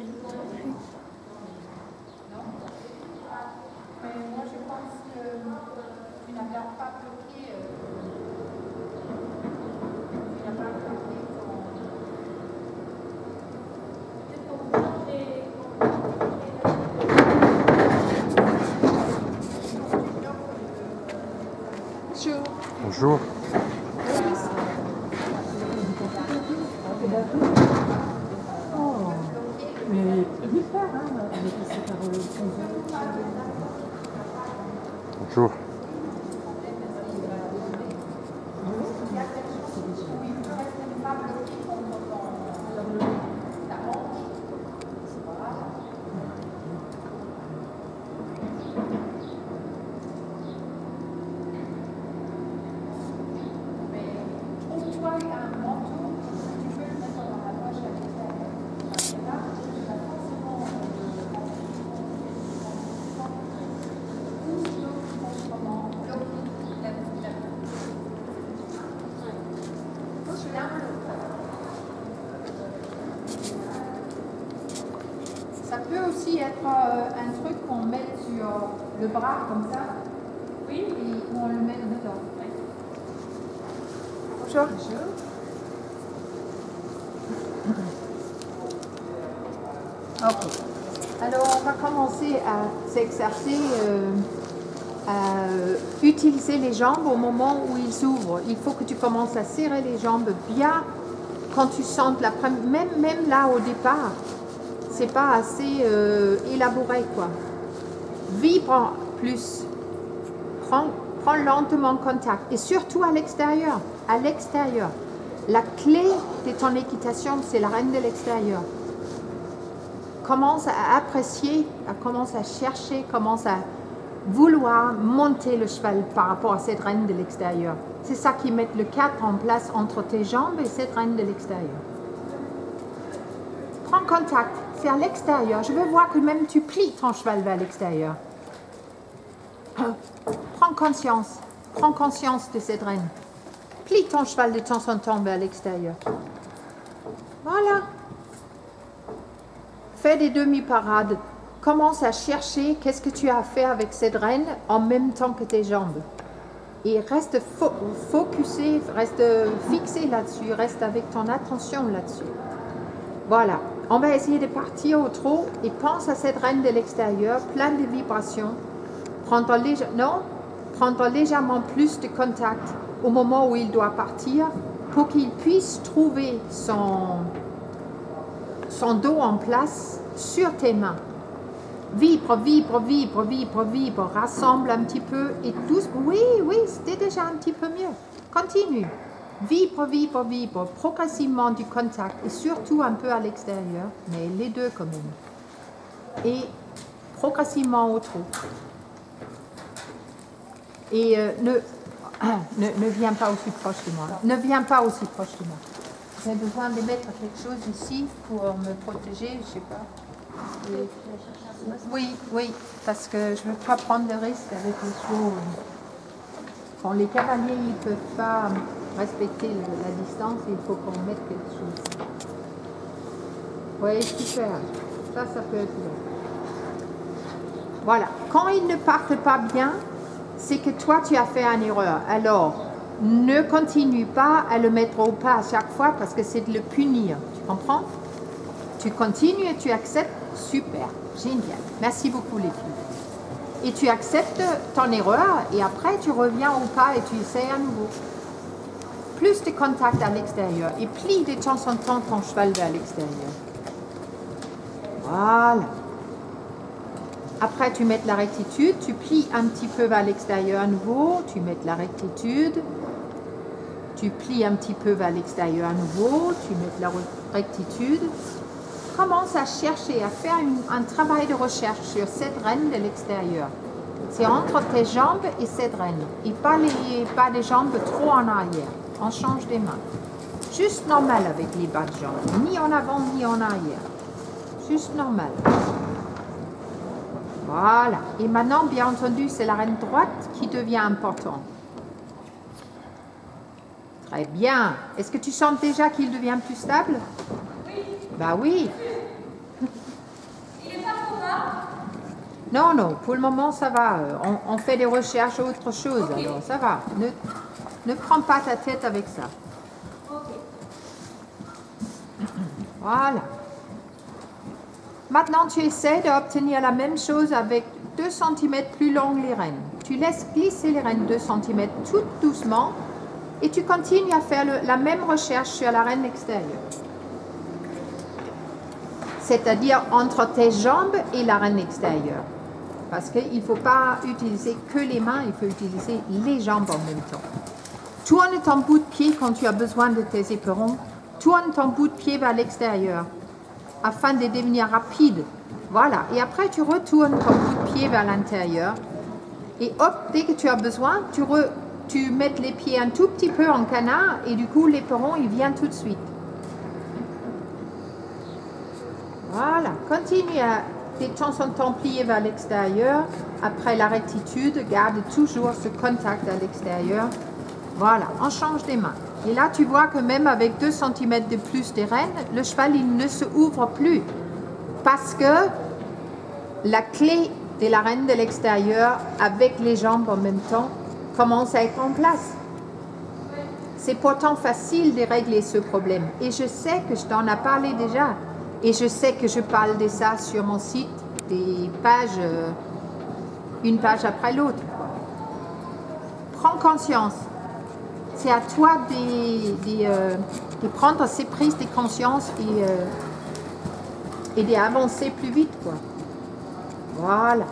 Non? Mais moi je pense que tu n'as pas bloqué. Tu n'as pas bloqué Bonjour. Bonjour. Oh, mais hyper, hein, avec ces paroles. Bonjour. Ça peut aussi être un truc qu'on met sur le bras comme ça. Oui. Et on le met dedans. Oui. Bonjour. Ok. Alors, on va commencer à s'exercer à utiliser les jambes au moment où ils s'ouvrent. Il faut que tu commences à serrer les jambes bien quand tu sens la première... Même là, au départ, c'est pas assez élaboré, quoi. Vibre plus. Prends lentement contact. Et surtout à l'extérieur. À l'extérieur. La clé de ton équitation, c'est la reine de l'extérieur. Commence à apprécier, commence à chercher, commence à vouloir monter le cheval par rapport à cette reine de l'extérieur. C'est ça qui met le 4 en place entre tes jambes et cette reine de l'extérieur. Prends contact, c'est à l'extérieur. Je veux voir que même tu plies ton cheval vers l'extérieur. Prends conscience de cette reine. Plie ton cheval de temps en temps vers l'extérieur. Voilà. Fais des demi-parades. Commence à chercher qu'est-ce que tu as fait avec cette reine en même temps que tes jambes. Et reste focusé, reste fixé là-dessus, reste avec ton attention là-dessus. Voilà. On va essayer de partir au trot et pense à cette reine de l'extérieur, plein de vibrations. Prends-toi légèrement plus de contact au moment où il doit partir pour qu'il puisse trouver son dos en place sur tes mains. Vibre, vibre, vibre, vibre, vibre, rassemble un petit peu et tous. Oui, c'était déjà un petit peu mieux. Continue. Vibre, vibre, vibre, progressivement du contact et surtout un peu à l'extérieur, mais les deux quand même. Et progressivement au trot. Et ne viens pas aussi proche de moi. Ne viens pas aussi proche de moi. J'ai besoin de mettre quelque chose ici pour me protéger, je sais pas. Et... Oui, parce que je ne veux pas prendre de risque avec les chevaux. Quand les cavaliers ne peuvent pas respecter la distance, il faut qu'on mette quelque chose. Oui, super. Ça peut être bien. Voilà. Quand ils ne partent pas bien, c'est que toi, tu as fait une erreur. Alors, ne continue pas à le mettre au pas à chaque fois parce que c'est de le punir. Tu comprends? Tu continues et tu acceptes. Super, génial. Merci beaucoup les filles. Et tu acceptes ton erreur et après tu reviens au pas et tu essaies à nouveau. Plus de contact à l'extérieur et plie de temps en temps ton cheval vers l'extérieur. Voilà. Après tu mets la rectitude, tu plies un petit peu vers l'extérieur à nouveau, tu mets la rectitude. Tu plies un petit peu vers l'extérieur à nouveau, tu mets la rectitude. Commence à chercher, à faire un travail de recherche sur cette reine de l'extérieur. C'est entre tes jambes et cette reine. Et pas des jambes trop en arrière. On change des mains. Juste normal avec les bas de jambes. Ni en avant, ni en arrière. Juste normal. Voilà. Et maintenant, bien entendu, c'est la reine droite qui devient importante. Très bien. Est-ce que tu sens déjà qu'il devient plus stable? Oui. Bah oui. Non, non, pour le moment ça va. On fait des recherches à autre chose, Okay. alors ça va. Ne prends pas ta tête avec ça. Okay. Voilà. Maintenant, tu essaies d'obtenir la même chose avec 2 cm plus longues les rênes. Tu laisses glisser les rênes 2 cm tout doucement et tu continues à faire la même recherche sur la reine extérieure. C'est-à-dire entre tes jambes et la reine extérieure. Parce qu'il ne faut pas utiliser que les mains, il faut utiliser les jambes en même temps. Tourne ton bout de pied quand tu as besoin de tes éperons. Tourne ton bout de pied vers l'extérieur afin de devenir rapide. Voilà. Et après, tu retournes ton bout de pied vers l'intérieur. Et hop, dès que tu as besoin, tu mets les pieds un tout petit peu en canard et du coup, l'éperon, il vient tout de suite. Voilà. Continue à de temps en temps plier vers l'extérieur. Après la rectitude, garde toujours ce contact à l'extérieur. Voilà, on change les mains. Et là, tu vois que même avec 2 cm de plus des rênes, le cheval, il ne se ouvre plus. Parce que la clé de la reine de l'extérieur, avec les jambes en même temps, commence à être en place. C'est pourtant facile de régler ce problème. Et je sais que je t'en ai parlé déjà. Et je sais que je parle de ça sur mon site, des pages, une page après l'autre. Prends conscience. C'est à toi de prendre ces prises de conscience et d'avancer plus vite, quoi. Voilà.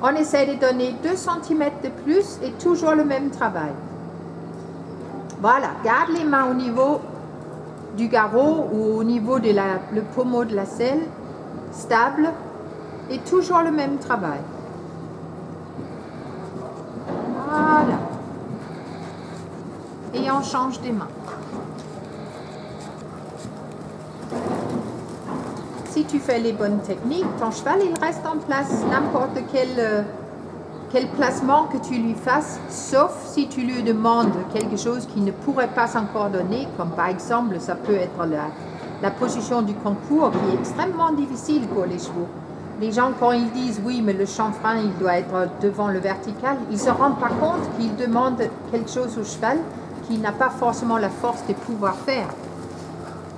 On essaie de donner 2 cm de plus et toujours le même travail. Voilà. Garde les mains au niveau du garrot ou au niveau de le pommeau de la selle, stable, et toujours le même travail. Voilà. Et on change des mains. Si tu fais les bonnes techniques, ton cheval, il reste en place, n'importe quel placement que tu lui fasses, sauf si tu lui demandes quelque chose qu'il ne pourrait pas encore donner, comme par exemple, ça peut être la position du concours, qui est extrêmement difficile pour les chevaux. Les gens, quand ils disent, oui, mais le chanfrein, il doit être devant le vertical, ils ne se rendent pas compte qu'ils demandent quelque chose au cheval qu'il n'a pas forcément la force de pouvoir faire.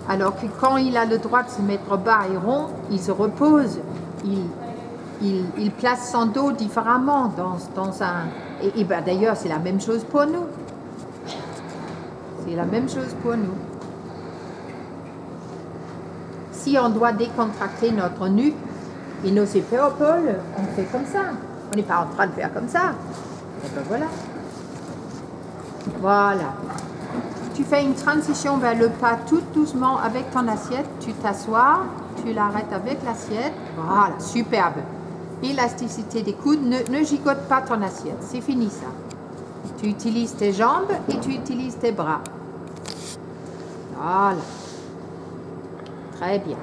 Alors que quand il a le droit de se mettre bas et rond, il se repose, il place son dos différemment dans un... Et ben, d'ailleurs, c'est la même chose pour nous. C'est la même chose pour nous. Si on doit décontracter notre nuque et nos épaules, on fait comme ça. On n'est pas en train de faire comme ça. Et ben voilà. Voilà. Tu fais une transition vers le pas tout doucement avec ton assiette. Tu t'assois, tu l'arrêtes avec l'assiette. Voilà, superbe. Élasticité des coudes, ne gigote pas ton assiette, c'est fini ça. Tu utilises tes jambes et tu utilises tes bras. Voilà. Très bien.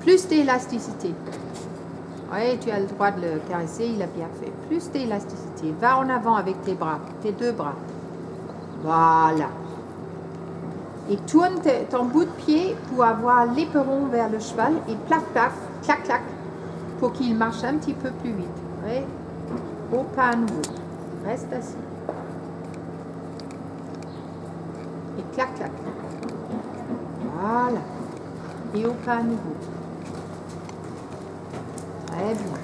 Plus d'élasticité. Oui, tu as le droit de le caresser, il a bien fait. Plus d'élasticité. Va en avant avec tes bras, tes 2 bras. Voilà. Et tourne ton bout de pied pour avoir l'éperon vers le cheval et plaf, plaf, clac, clac, pour qu'il marche un petit peu plus vite. Oui. Au pas à nouveau. Reste assis. Et clac, clac. Voilà. Et au pas à nouveau. Très bien.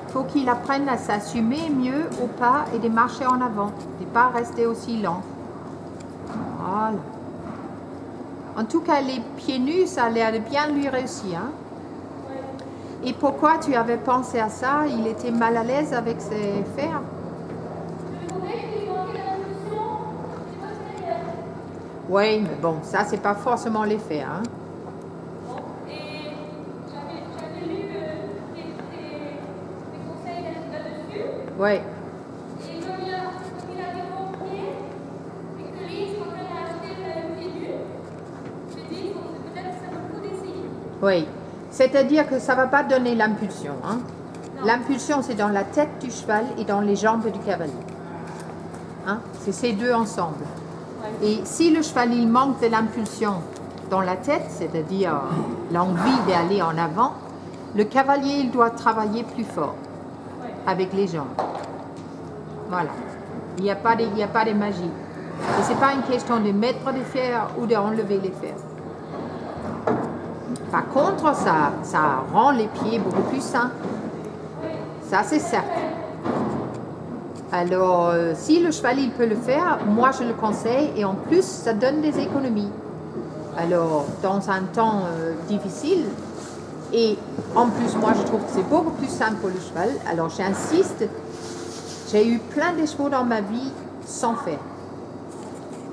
Il faut qu'il apprenne à s'assumer mieux au pas et de marcher en avant. Et pas rester aussi lent. Voilà. En tout cas, les pieds nus, ça a l'air de bien lui réussir. Hein? Et pourquoi tu avais pensé à ça? Il était mal à l'aise avec ses fers? Oui, mais bon, ça, c'est pas forcément les fers. Hein? Et j'avais lu des conseils là-dessus. Oui. Et comme il avait mon pied, et que lui, je crois qu'il a acheté le pied nu, j'ai dit, peut-être que ça vaut le coup d'essayer. Oui. C'est-à-dire que ça ne va pas donner l'impulsion. Hein? L'impulsion, c'est dans la tête du cheval et dans les jambes du cavalier. Hein? C'est ces deux ensemble. Ouais. Et si le cheval, il manque de l'impulsion dans la tête, c'est-à-dire l'envie d'aller en avant, Le cavalier, il doit travailler plus fort avec les jambes. Voilà. Il n'y a pas de magie. Et ce n'est pas une question de mettre des fers ou d'enlever les fers. Par contre, ça rend les pieds beaucoup plus sains. Ça, c'est certain. Alors, si le cheval, il peut le faire, moi, je le conseille. Et en plus, ça donne des économies. Alors, dans un temps difficile, et en plus, moi, je trouve que c'est beaucoup plus simple pour le cheval. Alors, j'insiste, j'ai eu plein de chevaux dans ma vie sans fer.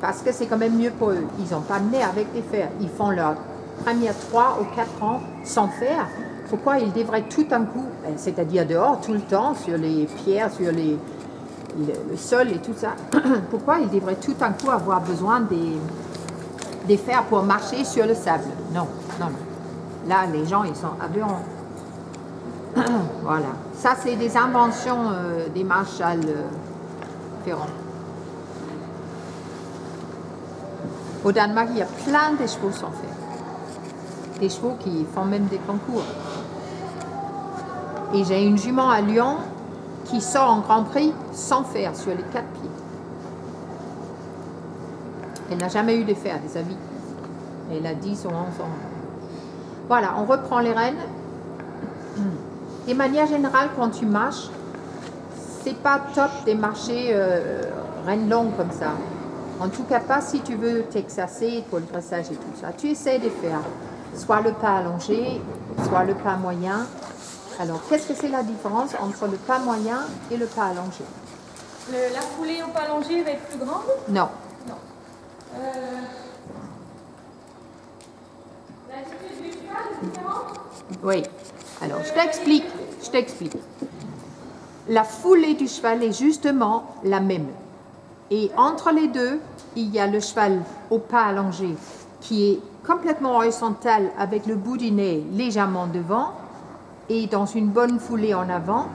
Parce que c'est quand même mieux pour eux. Ils n'ont pas de nez avec des fers. Ils font leurs premières 3 ou 4 ans sans fer. Pourquoi ils devraient tout un coup, c'est-à-dire dehors, tout le temps, sur les pierres, sur le sol et tout ça, pourquoi ils devraient tout un coup avoir besoin des fers pour marcher sur le sable? Non, non, non. Là, les gens, ils sont aberrants. Voilà. Ça, c'est des inventions des Marshall Ferrand. Au Danemark, il y a plein de chevaux sans fer. Des chevaux qui font même des concours. Et j'ai une jument à Lyon qui sort en Grand Prix sans fer sur les 4 pieds. Elle n'a jamais eu de fer, des avis. Elle a 10 ou 11 ans. Voilà, on reprend les rênes. De manière générale, quand tu marches, c'est pas top de marcher rênes longues comme ça. En tout cas, pas si tu veux t'exercer pour le dressage et tout ça. Tu essaies de faire soit le pas allongé, soit le pas moyen. Alors, qu'est-ce que c'est la différence entre le pas moyen et le pas allongé? La foulée au pas allongé va être plus grande? Non. Non. L'attitude du cheval est différente? Oui. Alors, je t'explique. La foulée du cheval est justement la même. Et entre les deux, il y a le cheval au pas allongé qui est complètement horizontal avec le bout du nez légèrement devant et dans une bonne foulée en avant.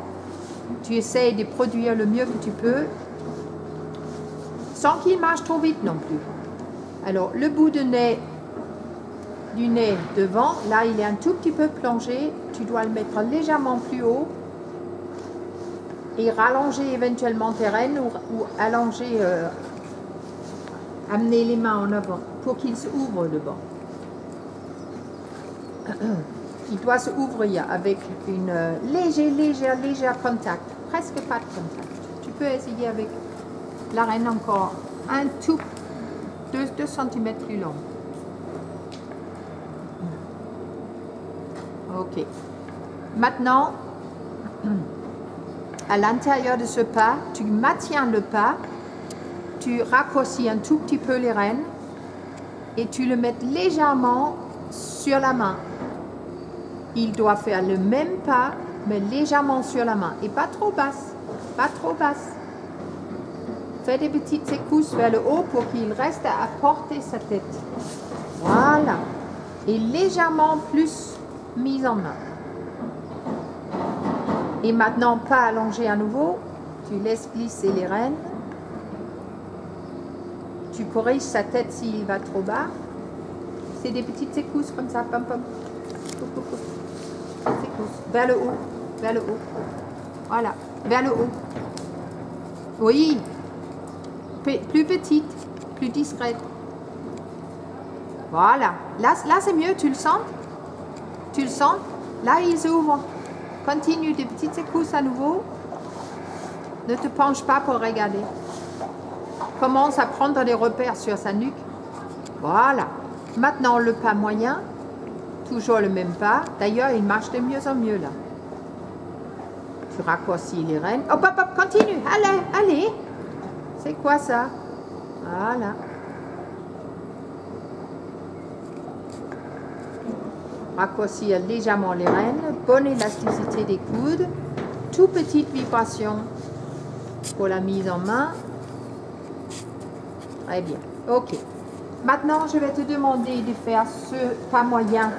Tu essaies de produire le mieux que tu peux sans qu'il marche trop vite non plus. Alors, le bout du nez devant, là, il est un tout petit peu plongé. Tu dois le mettre légèrement plus haut et rallonger éventuellement tes rênes ou allonger, amener les mains en avant pour qu'il s'ouvre devant. Il doit se ouvrir avec une léger contact, presque pas de contact. Tu peux essayer avec la rêne encore un tout, 2 cm plus long. Ok. Maintenant, à l'intérieur de ce pas, tu maintiens le pas, tu raccourcis un tout petit peu les rênes et tu le mets légèrement sur la main. Il doit faire le même pas, mais légèrement sur la main et pas trop basse, pas trop basse. Fais des petites secousses vers le haut pour qu'il reste à porter sa tête. Voilà. Et légèrement plus mise en main. Et maintenant, pas allongé à nouveau. Tu laisses glisser les rênes. Tu corriges sa tête s'il va trop bas. C'est des petites secousses comme ça. Pom, pom. Secousses. Vers le haut. Vers le haut. Voilà. Vers le haut. Oui. Plus petite. Plus discrète. Voilà. Là c'est mieux. Tu le sens? Tu le sens? Là, il s'ouvre. Continue des petites secousses à nouveau. Ne te penche pas pour regarder. Commence à prendre des repères sur sa nuque. Voilà. Maintenant, le pas moyen. Toujours le même pas. D'ailleurs, il marche de mieux en mieux là. Tu raccourcis les rênes. Hop, hop, hop, continue. Allez, allez. C'est quoi ça? Voilà. Raccourcir légèrement les rênes, bonne élasticité des coudes, tout petite vibration pour la mise en main. Très bien, ok. Maintenant, je vais te demander de faire ce pas moyen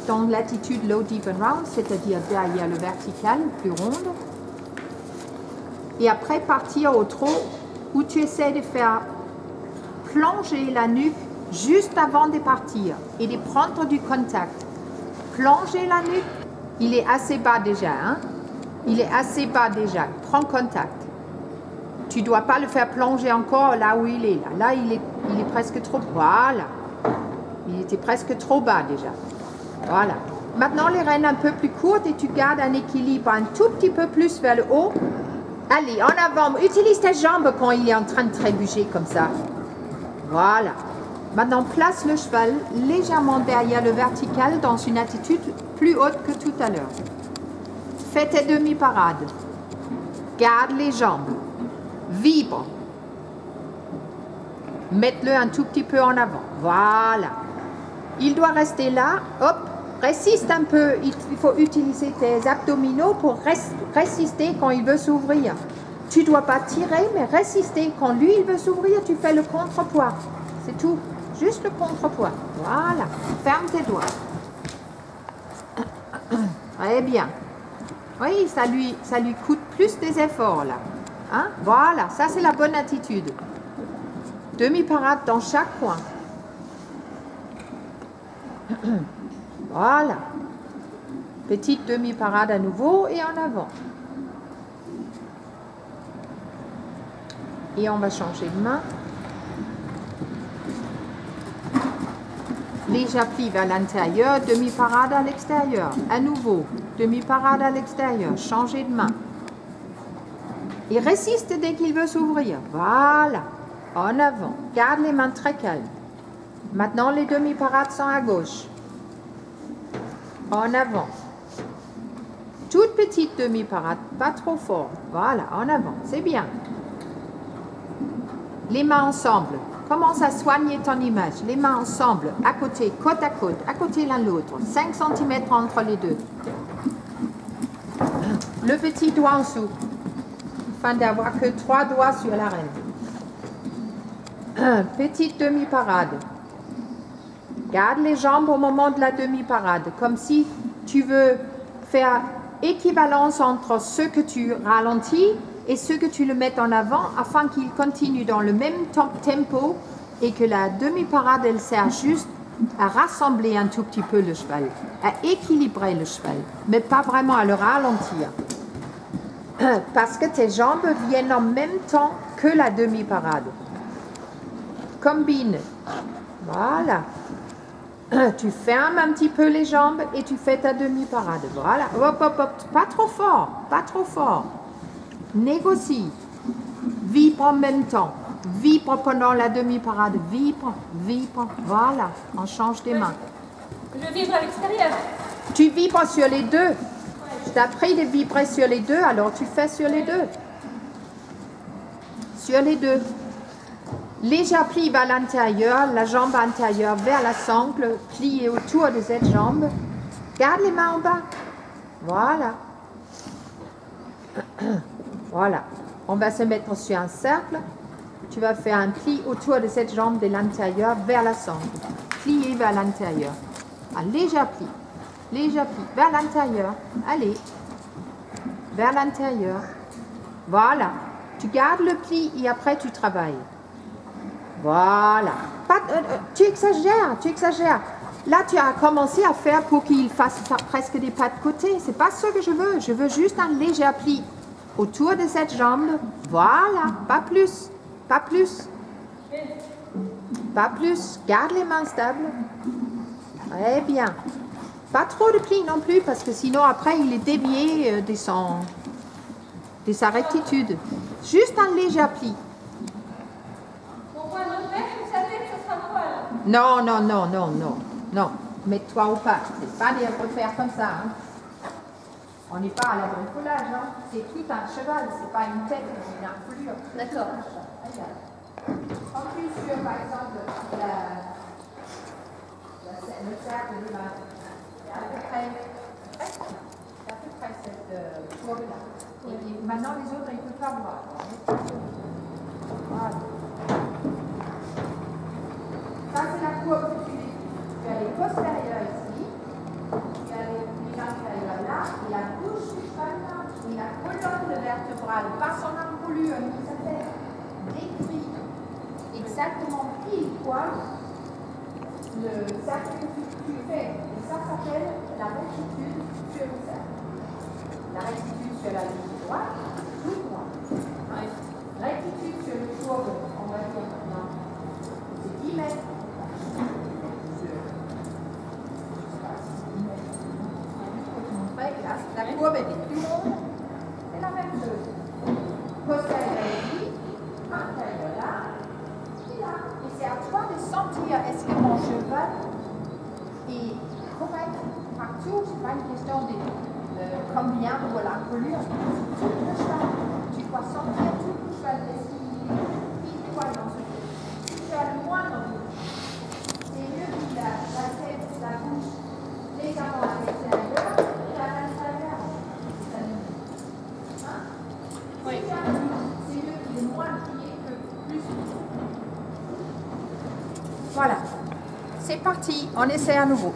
dans l'attitude low, deep and round, c'est-à-dire derrière le vertical, plus ronde. Et après, partir au trot où tu essaies de faire plonger la nuque juste avant de partir et de prendre du contact. Plonger la nuque Il est assez bas déjà, hein? Il est assez bas déjà. Prends contact. Tu ne dois pas le faire plonger encore là où il est. Là, il est presque trop... Voilà. Il était presque trop bas déjà. Voilà. Maintenant, les rênes un peu plus courtes et tu gardes un équilibre un tout petit peu plus vers le haut. Allez, en avant. Utilise tes jambes quand il est en train de trébucher comme ça. Voilà. Maintenant, place le cheval légèrement derrière le vertical dans une attitude plus haute que tout à l'heure. Fais tes demi-parades. Garde les jambes. Vibre. Mets-le un tout petit peu en avant. Voilà. Il doit rester là. Hop. Résiste un peu. Il faut utiliser tes abdominaux pour résister quand il veut s'ouvrir. Tu ne dois pas tirer, mais résister. Quand lui, il veut s'ouvrir, tu fais le contrepoids. C'est tout. Juste le contrepoids. Voilà. Ferme tes doigts. Très bien. Oui, ça lui coûte plus des efforts, là. Hein? Voilà, ça c'est la bonne attitude. Demi-parade dans chaque coin. Voilà. Petite demi-parade à nouveau et en avant. Et on va changer de main. Léger pli vers l'intérieur, demi-parade à l'extérieur. À nouveau, demi-parade à l'extérieur. Changer de main. Et résiste dès qu'il veut s'ouvrir. Voilà. En avant. Garde les mains très calmes. Maintenant, les demi-parades sont à gauche. En avant. Toute petite demi-parade. Pas trop fort. Voilà. En avant. C'est bien. Les mains ensemble. Commence à soigner ton image. Les mains ensemble. À côté. Côte à côté l'un l'autre. 5 cm entre les deux. Le petit doigt en dessous. Afin d'avoir que 3 doigts sur la reine. Petite demi-parade. Garde les jambes au moment de la demi-parade, comme si tu veux faire équivalence entre ce que tu ralentis et ce que tu le mets en avant, afin qu'il continue dans le même tempo et que la demi-parade, elle sert juste à rassembler un tout petit peu le cheval, à équilibrer le cheval, mais pas vraiment à le ralentir. Parce que tes jambes viennent en même temps que la demi-parade. Combine. Voilà. Tu fermes un petit peu les jambes et tu fais ta demi-parade. Voilà. Hop, hop, hop. Pas trop fort. Pas trop fort. Négocie. Vibre en même temps. Vibre pendant la demi-parade. Vibre, vibre. Voilà. On change des mains. Je vibre à l'extérieur. Tu vibres sur les deux. Je t'ai appris de vibrer sur les deux, alors tu fais sur les deux. Sur les deux. Léger pli vers l'intérieur, la jambe intérieure vers la sangle, pliée autour de cette jambe. Garde les mains en bas. Voilà. Voilà. On va se mettre sur un cercle. Tu vas faire un pli autour de cette jambe de l'intérieur vers la sangle. Plié vers l'intérieur. Un léger pli. Léger pli. Vers l'intérieur. Allez. Vers l'intérieur. Voilà. Tu gardes le pli et après tu travailles. Voilà. Tu exagères, tu exagères. Là, tu as commencé à faire pour qu'il fasse presque des pas de côté. C'est pas ce que je veux. Je veux juste un léger pli autour de cette jambe. Voilà. Pas plus. Pas plus. Pas plus. Garde les mains stables. Très bien. Pas trop de pli non plus, parce que sinon, après, il est dévié de sa rectitude. Juste un léger pli. Non, non, non, non, non, non. Mets-toi au pas. C'est pas des refaire comme ça. Hein. On n'est pas à la bricolage. Hein. C'est tout un cheval. C'est pas une tête, une armure. D'accord. En plus, sur, par exemple, le cercle des mains. C'est à peu près cette tour-là. Et maintenant, les autres, ils ne peuvent pas voir. Voilà. Ça, c'est la courbe que tu as les postérieurs ici, tu as les antérieurs là, et la bouche du cheval là, et la colonne vertébrale, pas son encolure, mais ça fait décrit exactement pile poil le cercle que tu fais. Et ça s'appelle la rectitude sur le cercle. La courbe est plus ronde. C'est la même chose. Costal ici, intérieur là, et là. Et c'est à toi de sentir est-ce que mon cheval est correct partout. C'est pas une question de combien ou l'encolure. C'est tout le cheval. Tu dois sentir tout le cheval. Est-ce qu'il est quoi dans ce truc? Si tu as le moindre doute, c'est mieux qu'il a la tête, la bouche légèrement à l'extérieur et à l'intérieur. Hein? Oui. Si tu as le doute, c'est mieux qu'il est moins plié que plus. Voilà. C'est parti. On essaie à nouveau.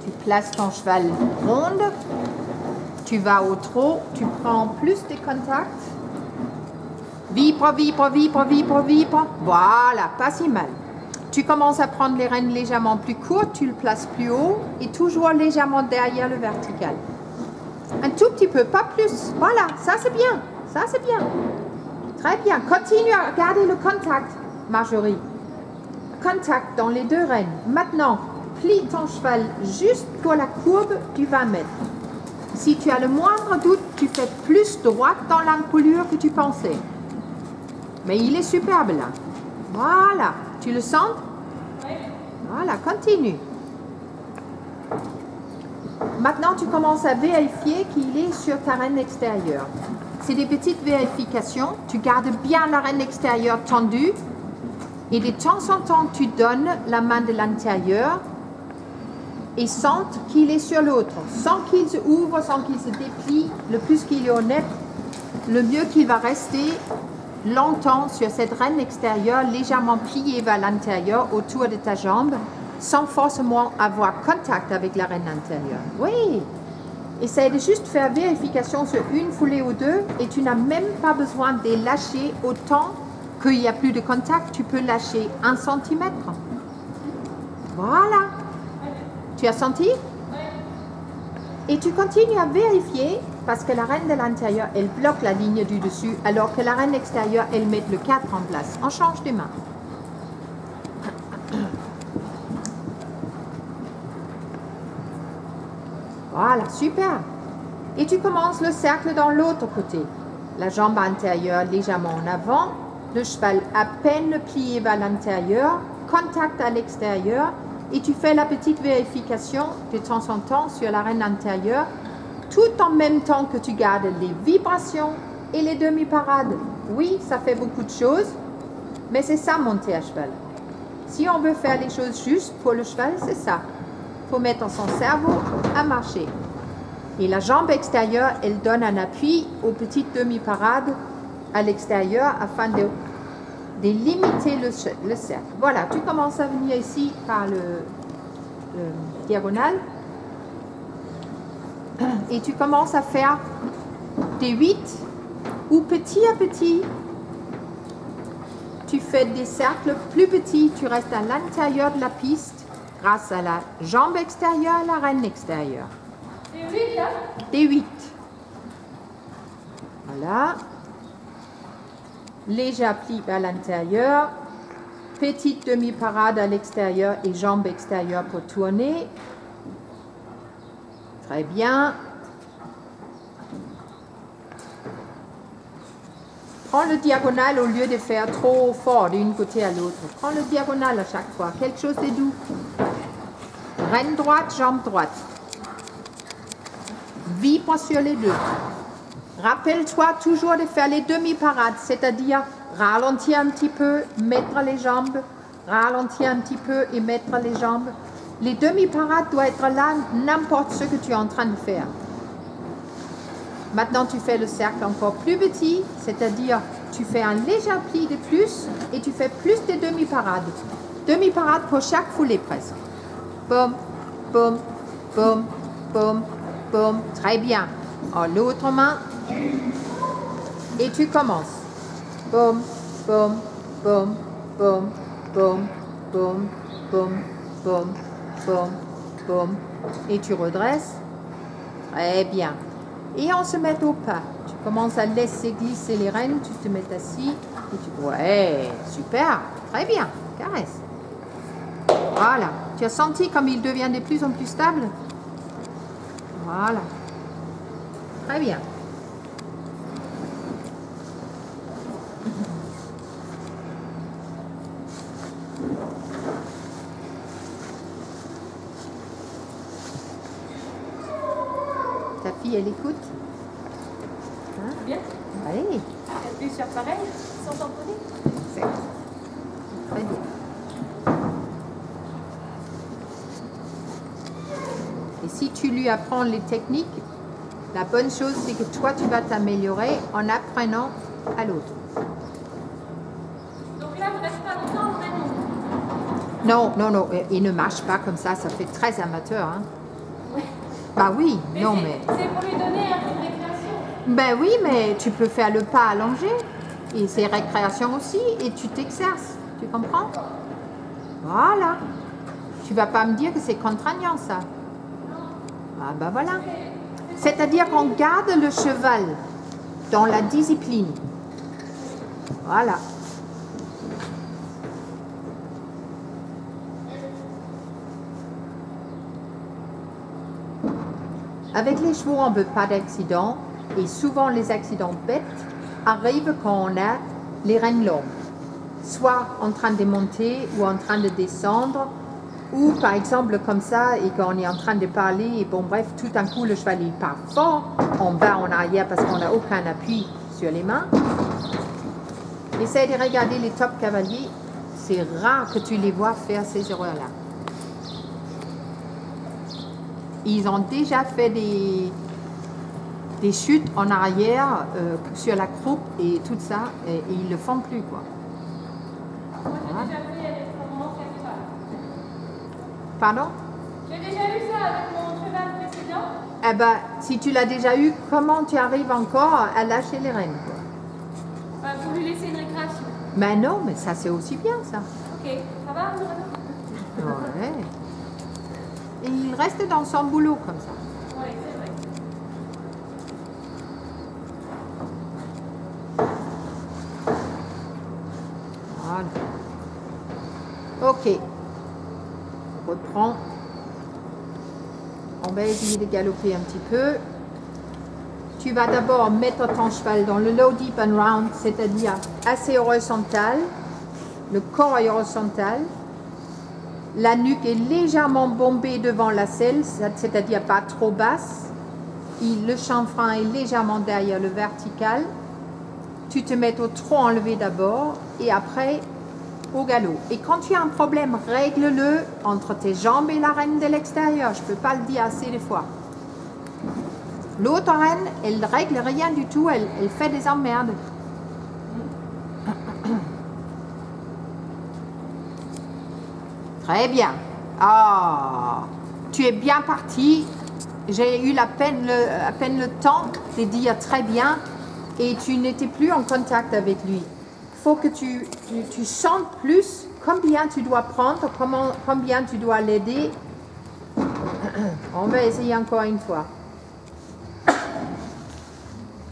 Tu places ton cheval ronde, tu vas au trot, tu prends plus de contacts, vibre, vibre, vibre, vibre, vibre, voilà, pas si mal. Tu commences à prendre les rênes légèrement plus courtes, tu le places plus haut et toujours légèrement derrière le vertical. Un tout petit peu, pas plus, voilà, ça c'est bien, ça c'est bien. Très bien, continue à garder le contact, Marjorie. Contact dans les deux rênes. Maintenant, plie ton cheval juste pour la courbe du 20 mètres. Si tu as le moindre doute, tu fais plus droite dans l'encolure que tu pensais. Mais il est superbe là. Voilà. Tu le sens? Voilà, continue. Maintenant, tu commences à vérifier qu'il est sur ta reine extérieure. C'est des petites vérifications. Tu gardes bien la reine extérieure tendue. Et de temps en temps, tu donnes la main de l'intérieur et sente qu'il est sur l'autre. Sans qu'il se ouvre, sans qu'il se déplie, le plus qu'il est honnête, le mieux qu'il va rester longtemps sur cette reine extérieure, légèrement pliée vers l'intérieur autour de ta jambe, sans forcément avoir contact avec la reine intérieure. Oui, essaye de juste faire vérification sur une foulée ou deux et tu n'as même pas besoin de lâcher autant qu'il n'y a plus de contact, tu peux lâcher 1 centimètre. Voilà. Tu as senti? Et tu continues à vérifier parce que la reine de l'intérieur, elle bloque la ligne du dessus, alors que la reine extérieure, elle met le 4 en place. On change de main. Voilà, super. Et tu commences le cercle dans l'autre côté. La jambe intérieure légèrement en avant. Le cheval à peine plié vers l'intérieur, contact à l'extérieur et tu fais la petite vérification de temps en temps sur la reine intérieure tout en même temps que tu gardes les vibrations et les demi-parades. Oui, ça fait beaucoup de choses, mais c'est ça monter à cheval. Si on veut faire les choses justes pour le cheval, c'est ça. Il faut mettre son cerveau à marcher. Et la jambe extérieure, elle donne un appui aux petites demi-parades à l'extérieur afin de limiter le cercle. Voilà, tu commences à venir ici par le diagonale et tu commences à faire des 8 où petit à petit tu fais des cercles plus petits, tu restes à l'intérieur de la piste grâce à la jambe extérieure et la reine extérieure. Des 8 là? Des 8. Voilà. Léger pli à l'intérieur, petite demi-parade à l'extérieur et jambe extérieure pour tourner. Très bien. Prends le diagonal au lieu de faire trop fort d'une côté à l'autre. Prends le diagonal à chaque fois, quelque chose de doux. Reine droite, jambe droite. Vibre sur les deux. Rappelle-toi toujours de faire les demi-parades, c'est-à-dire ralentir un petit peu, mettre les jambes, ralentir un petit peu et mettre les jambes. Les demi-parades doivent être là, n'importe ce que tu es en train de faire. Maintenant, tu fais le cercle encore plus petit, c'est-à-dire tu fais un léger pli de plus et tu fais plus de demi-parades. Demi-parades pour chaque foulée presque. Boum, boum, boum, boum, boum. Très bien. En l'autre main. Et tu commences. Boum, boum, boum, boum, boum, boum, boum, boum, boum, boum. Et tu redresses. Très bien. Et on se met au pas. Tu commences à laisser glisser les rênes. Tu te mets assis. Ouais, super, très bien, caresse. Voilà, tu as senti comme il devient de plus en plus stable? Voilà, très bien. Ta fille, elle écoute? Hein? Bien. Allez, Appuie sur pareil, sans tamponner. c'est très bien. Et si tu lui apprends les techniques, la bonne chose, c'est que toi, tu vas t'améliorer en apprenant à l'autre. Donc là, vous restez pas longtemps au rayon. Non, non, non, il ne marche pas comme ça fait très amateur. Hein. Ouais. Bah oui, Mais non, c'est- mais... C'est pour lui donner un peu de récréation. Ben oui, mais tu peux faire le pas allongé, et c'est récréation aussi, et tu t'exerces, tu comprends? Voilà. Tu vas pas me dire que c'est contraignant, ça. Ah ben voilà. C'est-à-dire qu'on garde le cheval dans la discipline. Voilà. Avec les chevaux, on ne veut pas d'accident. Et souvent, les accidents bêtes arrivent quand on a les rênes longues. Soit en train de monter ou en train de descendre. Ou par exemple comme ça, et quand on est en train de parler, et bon bref, tout d'un coup, le cheval il part fort. On va en arrière parce qu'on n'a aucun appui sur les mains. Essaye de regarder les top cavaliers. C'est rare que tu les vois faire ces erreurs-là. Ils ont déjà fait des chutes en arrière sur la croupe et tout ça, et ils ne le font plus, quoi. Moi, j'ai déjà fait avec mon ancien cheval. Pardon? J'ai déjà eu ça avec mon cheval précédent. Eh ben, si tu l'as déjà eu, comment tu arrives encore à lâcher les rênes, quoi? Pour lui laisser une récréation. Mais non, mais ça c'est aussi bien, ça. Ok, ça va, Bruno? Ouais. Et il reste dans son boulot comme ça. Oui, c'est vrai. Voilà. Ok. On reprend. On va essayer de galoper un petit peu. Tu vas d'abord mettre ton cheval dans le low, deep and round, c'est-à-dire assez horizontal. Le corps est horizontal. La nuque est légèrement bombée devant la selle, c'est-à-dire pas trop basse. Le chanfrein est légèrement derrière le vertical. Tu te mets au trot enlevé d'abord et après au galop. Et quand tu as un problème, règle-le entre tes jambes et la reine de l'extérieur. Je ne peux pas le dire assez de fois. L'autre reine, elle ne règle rien du tout, elle fait des emmerdes. Très bien. Ah, tu es bien parti. J'ai eu à peine le temps de dire très bien et tu n'étais plus en contact avec lui. Il faut que tu sentes plus combien tu dois prendre, combien tu dois l'aider. On va essayer encore une fois.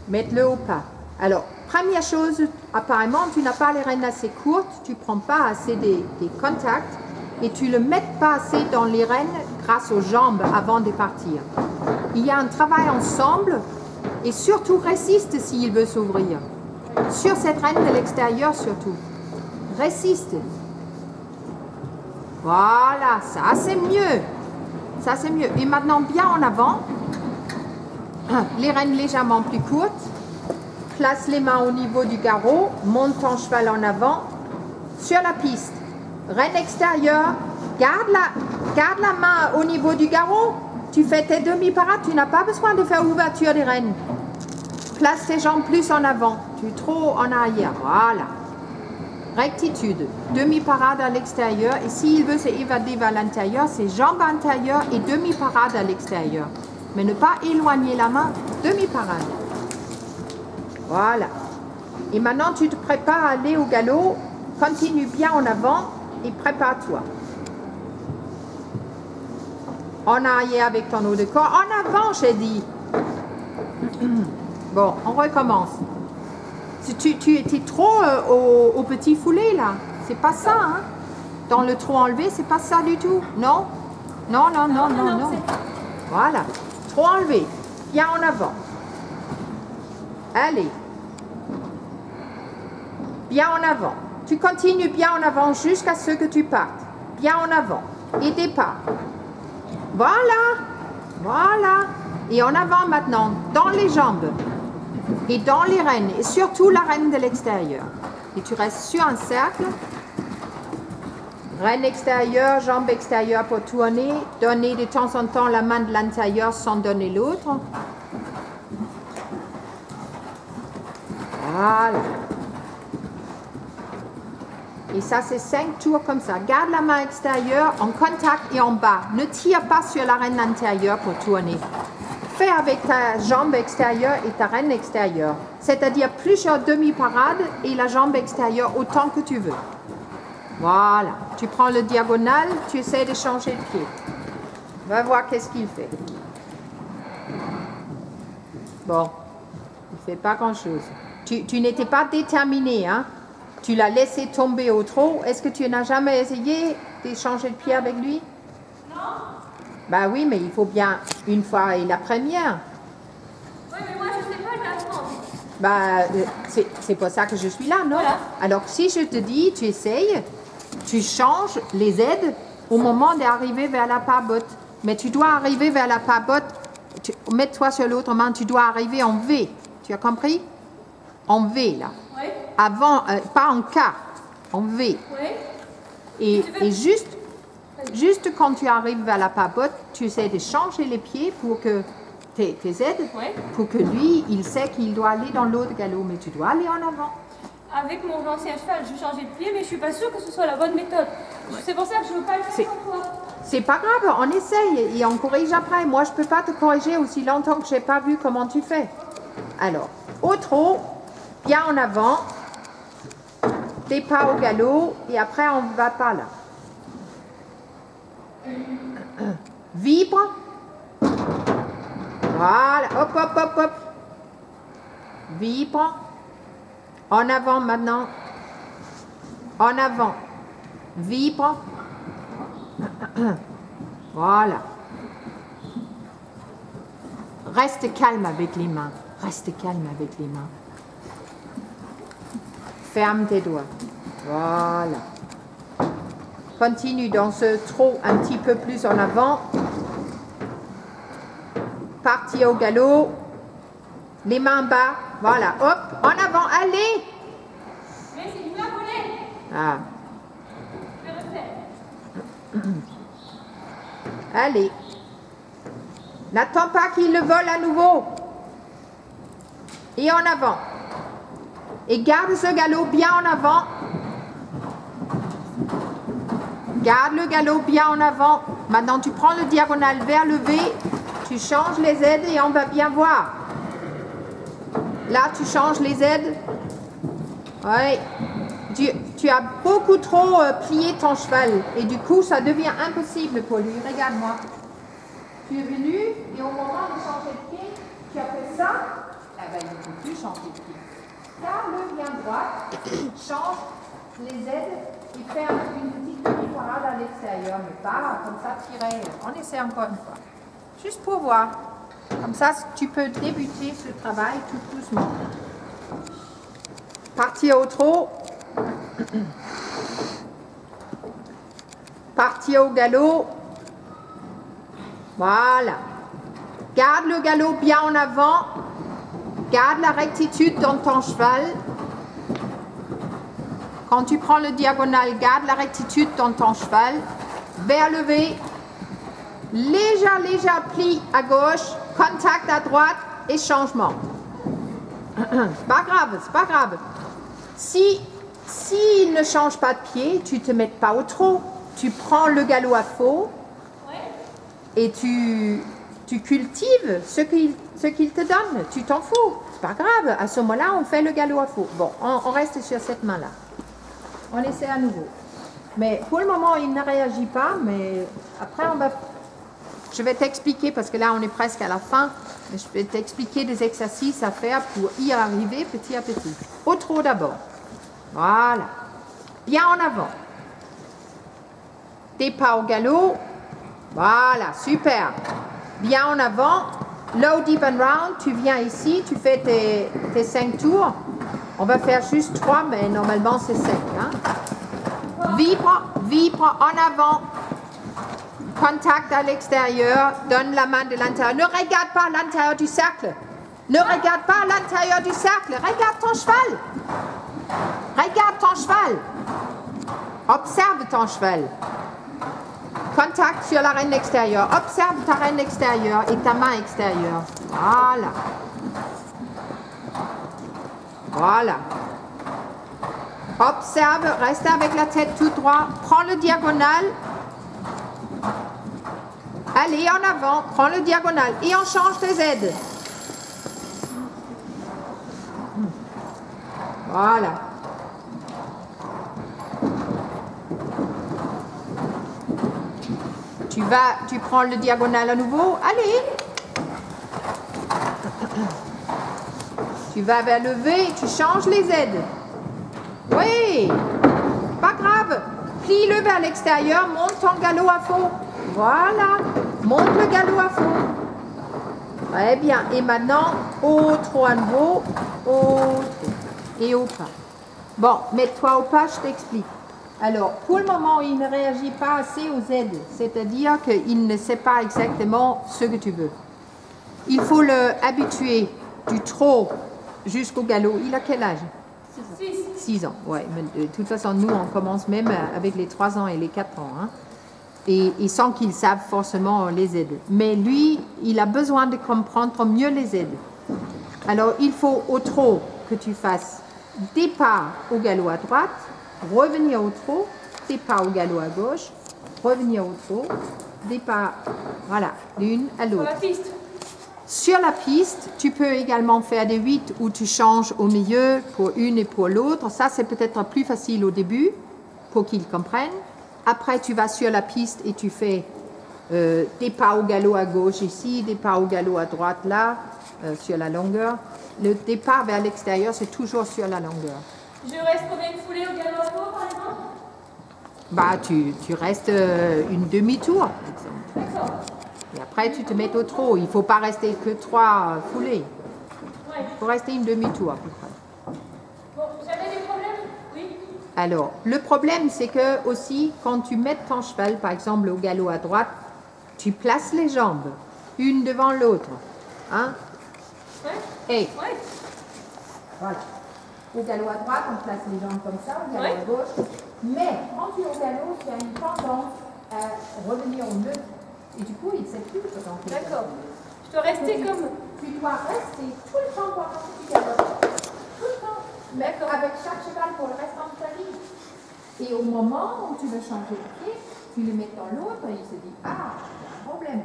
Mettre-le au pas. Alors, première chose, apparemment, tu n'as pas les rênes assez courtes, tu ne prends pas assez des contacts et tu ne le mets pas assez dans les rênes grâce aux jambes avant de partir. Il y a un travail ensemble et surtout résiste s'il veut s'ouvrir. Sur cette reine de l'extérieur surtout. Résiste. Voilà, ça c'est mieux. Ça c'est mieux. Et maintenant bien en avant. Les rênes légèrement plus courtes. Place les mains au niveau du garrot. Monte ton cheval en avant. Sur la piste. Reine extérieure. Garde la main au niveau du garrot. Tu fais tes demi-parades. Tu n'as pas besoin de faire ouverture des rênes. Place tes jambes plus en avant. Tu trop en arrière. Voilà. Rectitude. Demi-parade à l'extérieur. Et s'il veut se évader vers l'intérieur, c'est jambes intérieures et demi-parade à l'extérieur. Mais ne pas éloigner la main. Demi-parade. Voilà. Et maintenant, tu te prépares à aller au galop. Continue bien en avant et prépare-toi. En arrière avec ton haut de corps. En avant, j'ai dit. Bon, on recommence. Tu étais trop au petit foulé là. C'est pas ça, hein. Dans le trop enlevé, c'est pas ça du tout. Non? Non, non, non, non, non. Voilà. Trop enlevé. Bien en avant. Allez. Bien en avant. Tu continues bien en avant jusqu'à ce que tu partes. Bien en avant. Et départ. Voilà. Voilà. Et en avant maintenant. Dans les jambes. Et dans les rênes. Et surtout la reine de l'extérieur. Et tu restes sur un cercle. Reine extérieure, jambe extérieure pour tourner. Donner de temps en temps la main de l'intérieur sans donner l'autre. Voilà. Et ça, c'est 5 tours comme ça. Garde la main extérieure en contact et en bas. Ne tire pas sur la reine intérieure pour tourner. Fais avec ta jambe extérieure et ta reine extérieure. C'est-à-dire plusieurs demi-parades et la jambe extérieure autant que tu veux. Voilà. Tu prends le diagonal, tu essaies de changer de pied. Va voir qu'est-ce qu'il fait. Bon. Il ne fait pas grand-chose. Tu n'étais pas déterminé, hein? Tu l'as laissé tomber au trot. Est-ce que tu n'as jamais essayé de changer de pied avec lui? Non. Bah oui, mais il faut bien une fois et la première. Oui, mais moi, je sais pas le apprendre. Bah, c'est pour ça que je suis là, non? Voilà. Alors, si je te dis, tu essayes, tu changes les aides au moment d'arriver vers la pabotte. Mais tu dois arriver vers la pabotte. Mets-toi sur l'autre main, tu dois arriver en V. Tu as compris? En V, là. Oui. Avant, pas en K, en V. Oui. Et juste quand tu arrives vers la pabotte, tu essaies de changer les pieds pour que tes aides, Oui. pour que lui, il sait qu'il doit aller dans l'autre galop, mais tu dois aller en avant. Avec mon ancien cheval, je changeais de pied, mais je suis pas sûre que ce soit la bonne méthode. C'est pour ça que je veux pas le faire sans toi. C'est pas grave, on essaye et on corrige après. Moi, je peux pas te corriger aussi longtemps que j'ai pas vu comment tu fais. Alors, au trot, bien en avant, départ au galop et après on ne va pas là. Vibre. Voilà, hop, hop, hop, hop. Vibre. En avant maintenant. En avant. Vibre. Voilà. Reste calme avec les mains. Reste calme avec les mains. Ferme tes doigts. Voilà. Continue dans ce trot un petit peu plus en avant. Parti au galop. Les mains bas. Voilà. Hop. En avant. Allez. Mais c'est une main collée. Ah. Je le refais. Allez. N'attends pas qu'il le vole à nouveau. Et en avant. Et garde ce galop bien en avant. Garde le galop bien en avant. Maintenant, tu prends le diagonal vers le V. Tu changes les aides et on va bien voir. Là, tu changes les aides. Oui. Tu as beaucoup trop plié ton cheval. Et du coup, ça devient impossible pour lui. Regarde-moi. Tu es venu et au moment de changer de pied, tu as fait ça. Eh bien, il ne peut plus changer de pied. Garde-le bien droit. Change les aides et fais une petite demi-parade à l'extérieur. Mais pas comme ça, tirer. On essaie encore une fois. Juste pour voir. Comme ça, tu peux débuter ce travail tout doucement. Partir au trot. Partir au galop. Voilà. Garde le galop bien en avant. Garde la rectitude dans ton cheval. Quand tu prends le diagonal, garde la rectitude dans ton cheval. Vers le V. Léger pli à gauche. Contact à droite et changement. C'est pas grave, c'est pas grave. S'il ne change pas de pied, tu ne te mets pas au trot. Tu prends le galop à faux et tu cultives ce qu'il te donne. Tu t'en fous. C'est pas grave. À ce moment-là, on fait le galop à faux. Bon, on reste sur cette main-là. On essaie à nouveau. Mais pour le moment, il ne réagit pas. Mais après, on va je vais t'expliquer, parce que là on est presque à la fin, mais je vais t'expliquer des exercices à faire pour y arriver petit à petit. Au trot d'abord. Voilà. Bien en avant. Tes pas au galop. Voilà, super. Bien en avant. Low, deep and round. Tu viens ici, tu fais tes 5 tours. On va faire juste 3, mais normalement c'est 5. Hein? Vibre, vibre en avant. Contact à l'extérieur. Donne la main de l'intérieur. Ne regarde pas l'intérieur du cercle. Ne regarde pas l'intérieur du cercle. Regarde ton cheval. Regarde ton cheval. Observe ton cheval. Contact sur la reine extérieure. Observe ta reine extérieure et ta main extérieure. Voilà. Voilà. Observe, reste avec la tête tout droit. Prends le diagonal. Allez, en avant. Prends le diagonal. Et on change tes aides. Voilà. Tu prends le diagonal à nouveau. Allez. Tu vas vers le V, tu changes les aides. Oui. Pas grave. Plie-le vers l'extérieur, monte ton galop à fond. Voilà. Monte le galop à fond. Très bien. Et maintenant, au trot à nouveau. Au trot. Et au pas. Bon, mets-toi au pas, je t'explique. Alors, pour le moment, il ne réagit pas assez aux aides, c'est-à-dire qu'il ne sait pas exactement ce que tu veux. Il faut le habituer du trot jusqu'au galop. Il a quel âge? 6 ans, ouais. Mais de toute façon, nous, on commence même avec les 3 ans et les 4 ans. Hein, et sans qu'ils savent forcément les aides. Mais lui, il a besoin de comprendre mieux les aides. Alors, il faut au trot que tu fasses départ au galop à droite, revenir au trot, départ au galop à gauche, revenir au trot, départ, voilà, l'une à l'autre. Sur la piste. Sur la piste, tu peux également faire des 8 où tu changes au milieu pour une et pour l'autre. Ça, c'est peut-être plus facile au début pour qu'ils comprennent. Après, tu vas sur la piste et tu fais départ au galop à gauche ici, départ au galop à droite là, sur la longueur. Le départ vers l'extérieur, c'est toujours sur la longueur. Je reste combien de foulées au galop à fond, par exemple? Bah, tu restes une demi-tour, par exemple. D'accord. Et après, tu te mets au trot. Il ne faut pas rester que 3 foulées. Ouais. Il faut rester une demi-tour, à peu près. Bon, j'avais des problèmes? Oui. Alors, le problème, c'est que aussi, quand tu mets ton cheval, par exemple, au galop à droite, tu places les jambes, une devant l'autre. Hein? Ouais. Et Ouais. voilà. Au galop à droite, on place les jambes comme ça, au galop à gauche. Mais quand tu es au galop, tu as une tendance à revenir au neutre. Et du coup, il ne sait plus que dans tes D'accord. Je dois rester comme... Tu dois rester tout le temps pendant que tu galoppes. Tout le temps. D'accord. Avec chaque cheval pour le restant de ta vie. Et au moment où tu veux changer de pied, tu le mets dans l'autre et il se dit « Ah, il y a un problème. »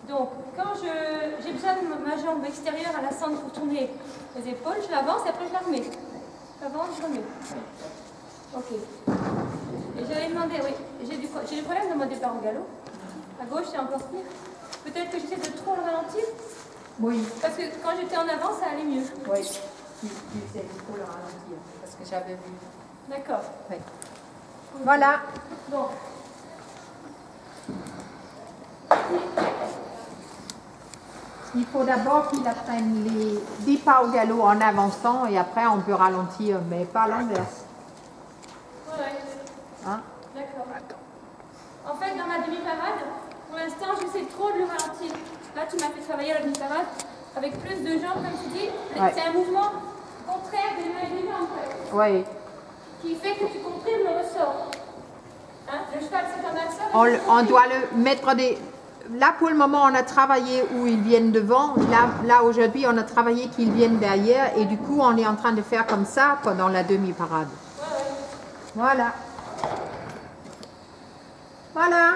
Donc, quand j'ai besoin de ma jambe extérieure à la cendre pour tourner les épaules, je l'avance et après je la remets. J'avance, je remets. Ok. Et j'avais demandé, oui, j'ai du problème de mon départ au galop. À gauche, c'est encore pire. Peut-être que j'essaie de trop le ralentir. Oui. Parce que quand j'étais en avant, ça allait mieux. Oui. Tu sais, il faut le ralentir. Parce que j'avais vu. D'accord. Oui. Voilà. Bon. Il faut d'abord qu'il apprenne les départs au galop en avançant et après on peut ralentir, mais pas à l'inverse. Ouais. Hein? D'accord. En fait, dans ma demi-parade, pour l'instant, j'essaie trop de le ralentir. Là, tu m'as fait travailler la demi-parade avec plus de jambes, comme tu dis. Ouais. C'est un mouvement contraire des mains et des jambes, en fait, Oui. qui fait que tu comprimes le ressort. Hein? Le cheval, c'est comme ça. On doit le mettre des... Là, pour le moment, on a travaillé où ils viennent devant. Là aujourd'hui, on a travaillé qu'ils viennent derrière. Et du coup, on est en train de faire comme ça pendant la demi-parade. Ouais, ouais. Voilà. Voilà.